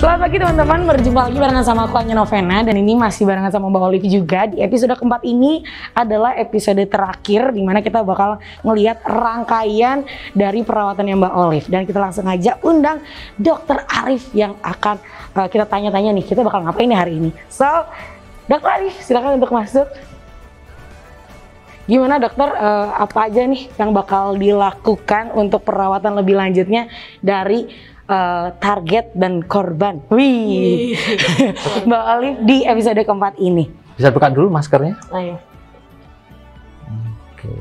Selamat pagi teman-teman, berjumpa lagi barengan sama aku Anya Novena. Dan ini masih barengan sama Mbak Olive juga. Di episode keempat ini adalah episode terakhir dimana kita bakal ngelihat rangkaian dari perawatannya Mbak Olive. Dan kita langsung aja undang Dokter Arif yang akan kita tanya-tanya nih, kita bakal ngapain nih hari ini. So, Dokter Arif silakan untuk masuk. Gimana dokter, apa aja nih yang bakal dilakukan untuk perawatan lebih lanjutnya dari target dan korban? Wih, Mbak Olive di episode keempat ini. Bisa buka dulu maskernya? Ayo. Oke,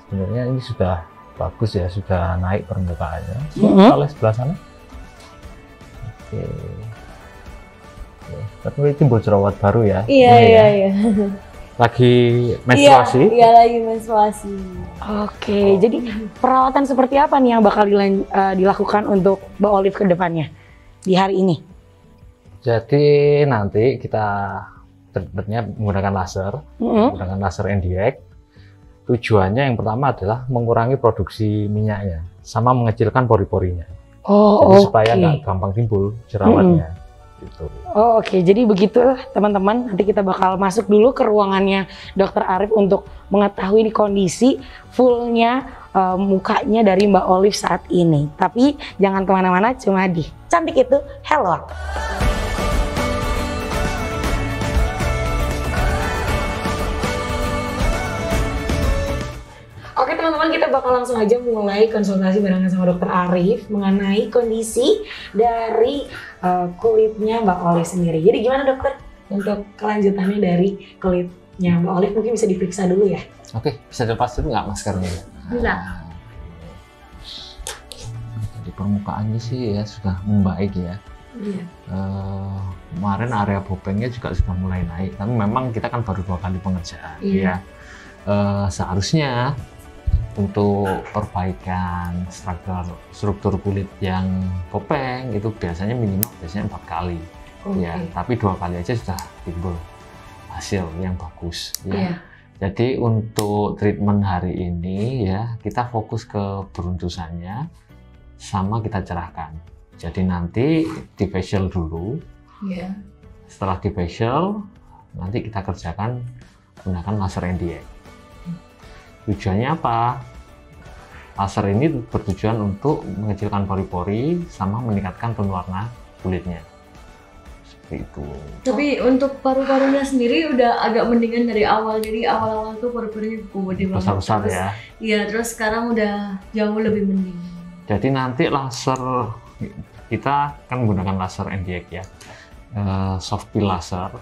sebenarnya ini sudah bagus ya, sudah naik permukaannya. Kalau sebelah sana. Oke. Tapi timbul jerawat baru ya? Iya. Lagi menstruasi? Iya lagi menstruasi. Oke, jadi perawatan seperti apa nih yang bakal dilakukan untuk Mbak Olive ke depannya di hari ini? Jadi nanti kita treatmentnya menggunakan laser, menggunakan laser NDX. Tujuannya yang pertama adalah mengurangi produksi minyaknya, sama mengecilkan pori-porinya. Jadi supaya nggak gampang timbul jerawatnya. Gitu. Oke, jadi begitu teman-teman. Nanti kita bakal masuk dulu ke ruangannya Dokter Arif untuk mengetahui di kondisi fullnya mukanya dari Mbak Olive saat ini. Tapi jangan kemana-mana, cuma di Cantik Itu Hello. Oke teman-teman, kita bakal langsung aja mulai konsultasi barengan sama Dokter Arif mengenai kondisi dari kulitnya Mbak Olive sendiri. Jadi gimana dokter untuk kelanjutannya dari kulitnya Mbak Olive? Mungkin bisa diperiksa dulu ya. Oke, bisa dilepas dulu nggak maskernya? Bisa. Jadi permukaannya sih ya sudah membaik ya. Iya. Kemarin area bopengnya juga sudah mulai naik, tapi memang kita kan baru 2 kali pengerjaan. Iya. Seharusnya untuk perbaikan struktur kulit yang kopeng itu biasanya minimal 4 kali. Ya, tapi 2 kali aja sudah timbul hasil yang bagus ya. Jadi untuk treatment hari ini ya kita fokus ke beruntusannya sama kita cerahkan. Jadi nanti di facial dulu. Setelah di facial nanti kita kerjakan menggunakan laser NDX. Tujuannya apa? Laser ini bertujuan untuk mengecilkan pori-pori sama meningkatkan tone warna kulitnya. Seperti itu. Tapi untuk paru-parunya sendiri udah agak mendingan dari awal. Jadi awal-awal tuh paru-parunya gede banget. Besar-besar ya? Iya, terus sekarang udah jauh lebih mending. Jadi nanti laser, kita kan menggunakan laser NDX ya. Soft peel laser.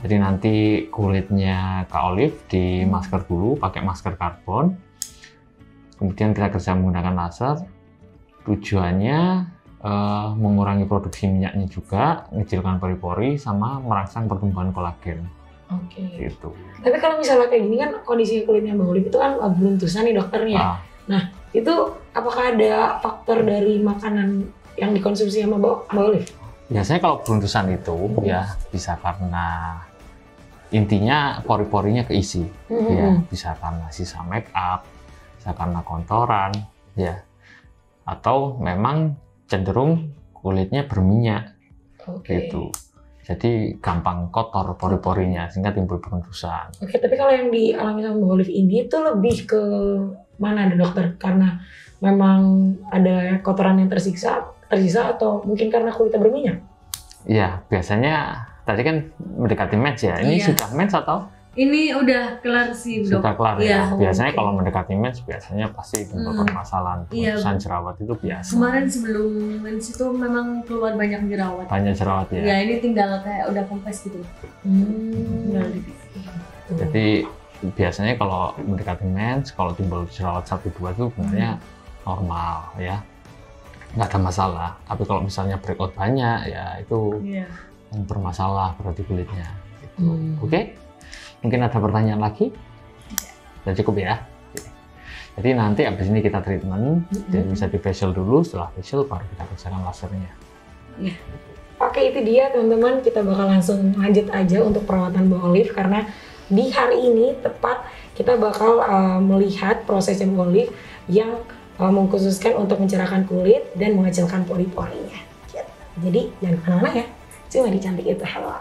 Jadi nanti kulitnya Kak Olive di masker dulu, pakai masker karbon. Kemudian kita kerja menggunakan laser. Tujuannya mengurangi produksi minyaknya juga, mengecilkan pori-pori, sama merangsang pertumbuhan kolagen. Oke. Gitu. Tapi kalau misalnya kayak gini kan kondisi kulitnya Mbak Olive itu kan beruntusan nih dokternya. Nah, itu apakah ada faktor dari makanan yang dikonsumsi sama Mbak Olive? Biasanya kalau beruntusan itu ya bisa karena intinya pori-porinya keisi, ya bisa karena sisa make up, bisa karena kotoran, ya, atau memang cenderung kulitnya berminyak, gitu. Jadi gampang kotor pori-porinya sehingga timbul beruntusan. Oke, tapi kalau yang dialami sama Mbak Olive ini itu lebih ke mana dokter? Karena memang ada kotoran yang tersisa atau mungkin karena kulitnya berminyak? Iya, biasanya tadi kan mendekati mens ya. Ini sudah mens atau? Ini udah kelar sih, Dok. Sudah kelar ya. Biasanya kalau mendekati mens biasanya pasti timbul permasalahan beruntusan jerawat itu biasa. Kemarin sebelum mens itu memang keluar banyak jerawat. Banyak jerawat ya. Ya, ini tinggal kayak udah kempes gitu. Jadi biasanya kalau mendekati mens, kalau timbul jerawat 1-2 itu sebenarnya normal ya. Nggak ada masalah. Tapi kalau misalnya breakout banyak ya itu bermasalah berarti kulitnya. Gitu. Oke? Mungkin ada pertanyaan lagi? Sudah cukup ya? Jadi nanti abis ini kita treatment, jadi bisa di facial dulu, setelah facial baru kita kerjakan lasernya. Oke, itu dia teman-teman, kita bakal langsung lanjut aja untuk perawatan Mbak Olive karena di hari ini tepat kita bakal melihat prosesnya Mbak Olive yang mengkhususkan untuk mencerahkan kulit dan mengecilkan pori-porinya. Jadi jangan kemana-mana ya, cuma di Cantik Itu Helwa.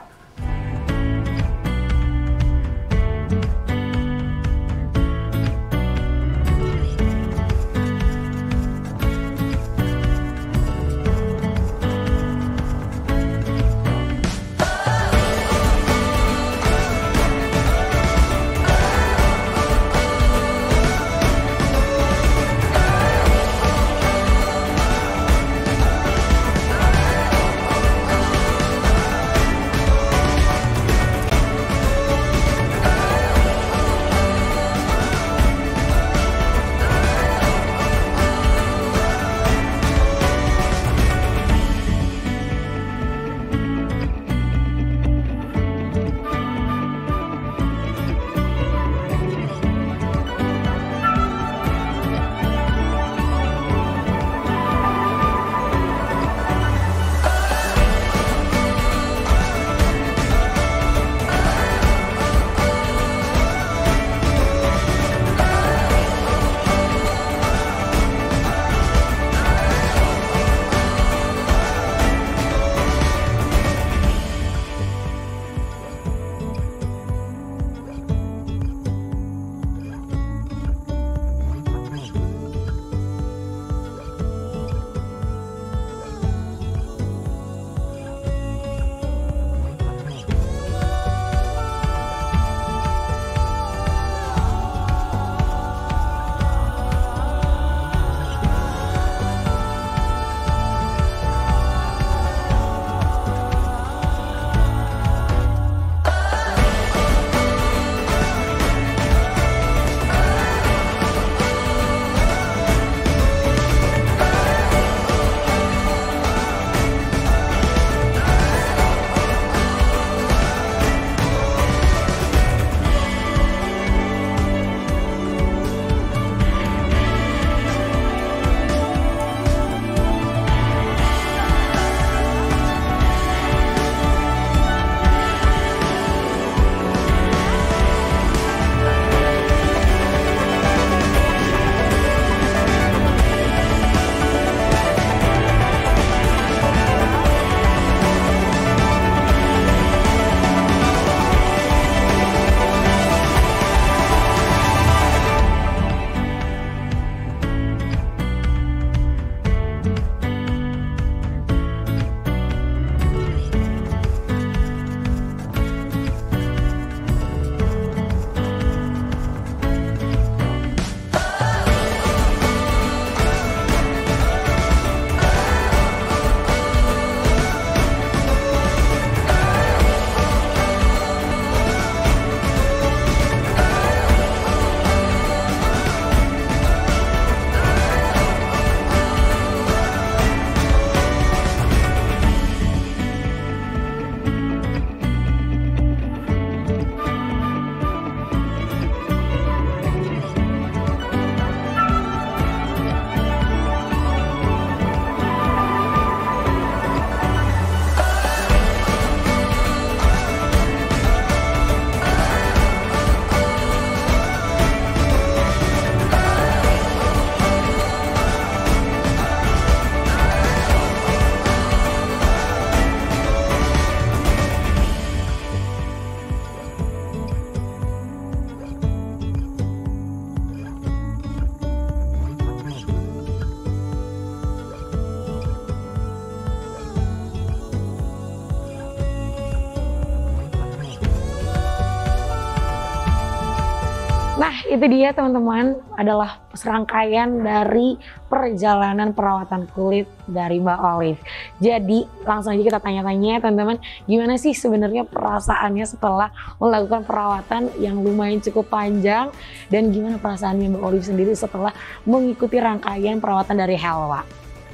Nah, itu dia teman-teman, adalah serangkaian dari perjalanan perawatan kulit dari Mbak Olive. Jadi langsung aja kita tanya-tanya teman-teman, gimana sih sebenarnya perasaannya setelah melakukan perawatan yang lumayan cukup panjang, dan gimana perasaannya Mbak Olive sendiri setelah mengikuti rangkaian perawatan dari Helwa?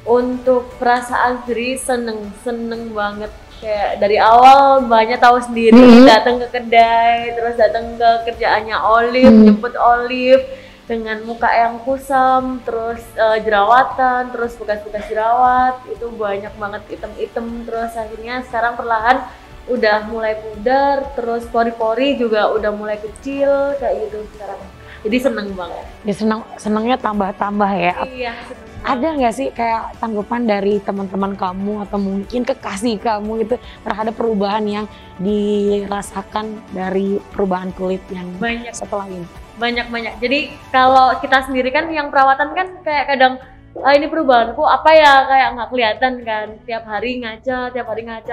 Untuk perasaan sendiri seneng banget. Kayak dari awal banyak tahu sendiri, datang ke kedai, terus datang ke kerjaannya Olive, jemput Olive dengan muka yang kusam, terus jerawatan, terus bekas-bekas jerawat itu banyak banget item-item, terus akhirnya sekarang perlahan udah mulai pudar, terus pori-pori juga udah mulai kecil kayak gitu sekarang. Jadi seneng banget. Ya senengnya tambah-tambah ya. Iya, seneng. Ada nggak sih kayak tanggapan dari teman-teman kamu atau mungkin kekasih kamu itu terhadap perubahan yang dirasakan dari perubahan kulit yang Banyak. setelah ini? Banyak. Jadi kalau kita sendiri kan yang perawatan kan kayak kadang ini perubahanku apa ya, kayak nggak kelihatan kan, tiap hari ngaca.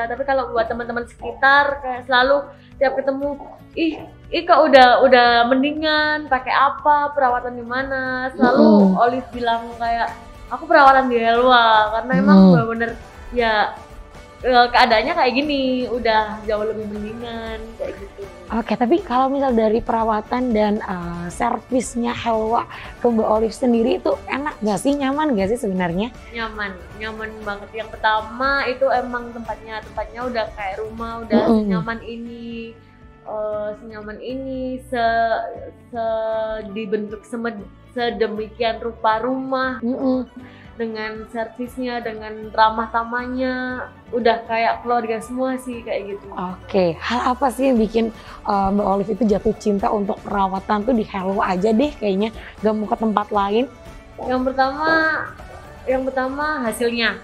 Tapi kalau buat teman-teman sekitar kayak selalu tiap ketemu, ih kok udah mendingan, pakai apa, perawatan di mana, selalu Olive bilang kayak aku perawatan di Helwa karena emang bener-bener ya keadaannya kayak gini, udah jauh lebih mendingan kayak gitu. Oke, tapi kalau misal dari perawatan dan servisnya Helwa ke Mbak Olive sendiri itu enak nggak sih, nyaman nggak sih sebenarnya? Nyaman banget. Yang pertama itu emang tempatnya udah kayak rumah, udah senyaman ini, dibentuk sedemikian rupa rumah. Dengan servisnya, dengan ramah tamahnya, udah kayak keluarga semua sih kayak gitu. Oke, hal apa sih yang bikin Mbak Olive itu jatuh cinta untuk perawatan tuh di Helwa aja deh kayaknya, gak mau ke tempat lain? Yang pertama hasilnya,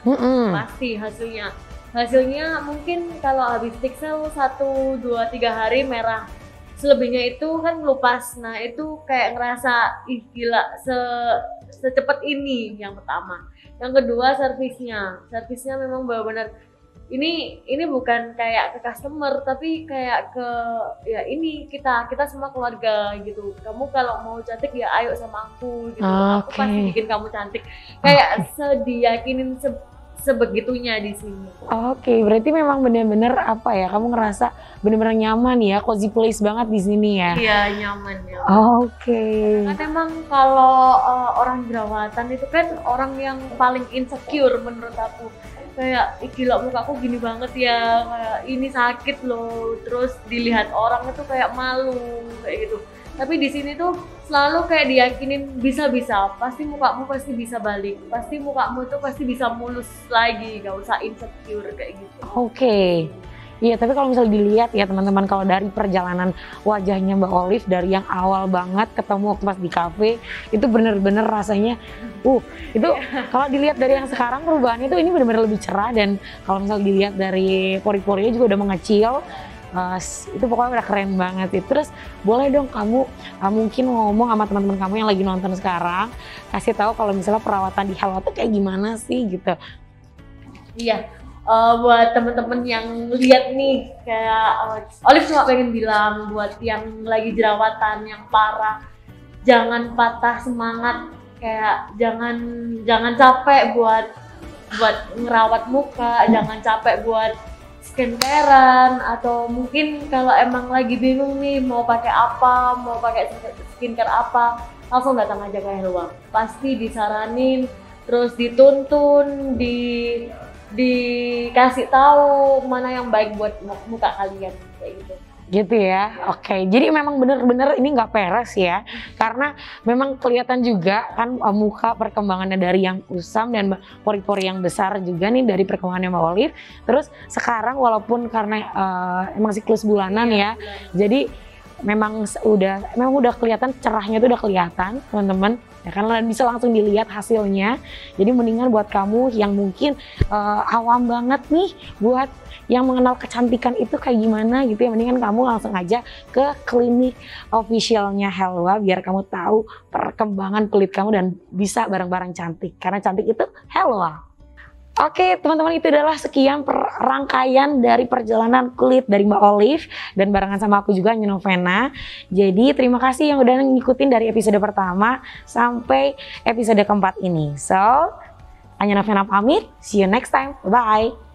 pasti hasilnya mungkin kalau habis pixel 1, 2, 3 hari merah. Selebihnya itu kan melupas. Nah itu kayak ngerasa ih gila secepat ini yang pertama. Yang kedua servisnya memang benar-benar ini bukan kayak ke customer tapi kayak ke ya ini kita semua keluarga gitu. Kamu kalau mau cantik ya ayo sama aku gitu. Aku pasti bikin kamu cantik. Kayak sediyakinin sebegitunya di sini. Oke, berarti memang benar-benar apa ya? Kamu ngerasa benar-benar nyaman ya, cozy place banget di sini ya? Iya, nyaman. Oke. Kan emang kalau orang jerawatan itu kan orang yang paling insecure menurut aku. Kayak gila mukaku gini banget ya, kayak ini sakit loh. Terus dilihat orang itu kayak malu kayak gitu. Tapi di sini tuh selalu kayak diyakinin bisa-bisa, pasti mukamu pasti bisa balik, pasti mukamu tuh pasti bisa mulus lagi, gak usah insecure kayak gitu. Oke. Iya, tapi kalau misalnya dilihat ya teman-teman, kalau dari perjalanan wajahnya Mbak Olive dari yang awal banget ketemu waktu pas di cafe, itu bener-bener rasanya, itu kalau dilihat dari yang sekarang perubahannya itu ini bener-bener lebih cerah, dan kalau misalnya dilihat dari pori-porinya juga udah mengecil. Itu pokoknya udah keren banget sih. Terus boleh dong kamu mungkin ngomong sama teman-teman kamu yang lagi nonton sekarang, kasih tahu kalau misalnya perawatan di Helwa tuh kayak gimana sih gitu. Iya, buat temen-temen yang lihat nih kayak Olive cuma pengen bilang buat yang lagi jerawatan yang parah, jangan patah semangat, kayak jangan capek buat ngerawat muka, jangan capek buat skincarean, atau mungkin kalau emang lagi bingung nih mau pakai apa, mau pakai skincare apa, langsung datang aja ke Helwa. Pasti disaranin, terus dituntun, dikasih tahu mana yang baik buat muka kalian kayak gitu. Gitu ya, oke. Jadi memang bener-bener ini nggak peres ya, karena memang kelihatan juga kan muka perkembangannya dari yang kusam dan pori-pori yang besar juga nih dari perkembangannya Mbak Olive. Terus sekarang walaupun karena emang siklus bulanan ya, jadi memang udah kelihatan cerahnya itu udah kelihatan teman-teman. Ya kan bisa langsung dilihat hasilnya. Jadi mendingan buat kamu yang mungkin awam banget nih, buat yang mengenal kecantikan itu kayak gimana gitu ya, mendingan kamu langsung aja ke klinik officialnya Helwa biar kamu tahu perkembangan kulit kamu dan bisa bareng-bareng cantik, karena cantik itu Helwa. Oke teman-teman, itu adalah sekian rangkaian dari perjalanan kulit dari Mbak Olive dan barengan sama aku juga, Anya Novena. Jadi terima kasih yang udah ngikutin dari episode pertama sampai episode keempat ini. So, Anya Novena pamit, see you next time, bye.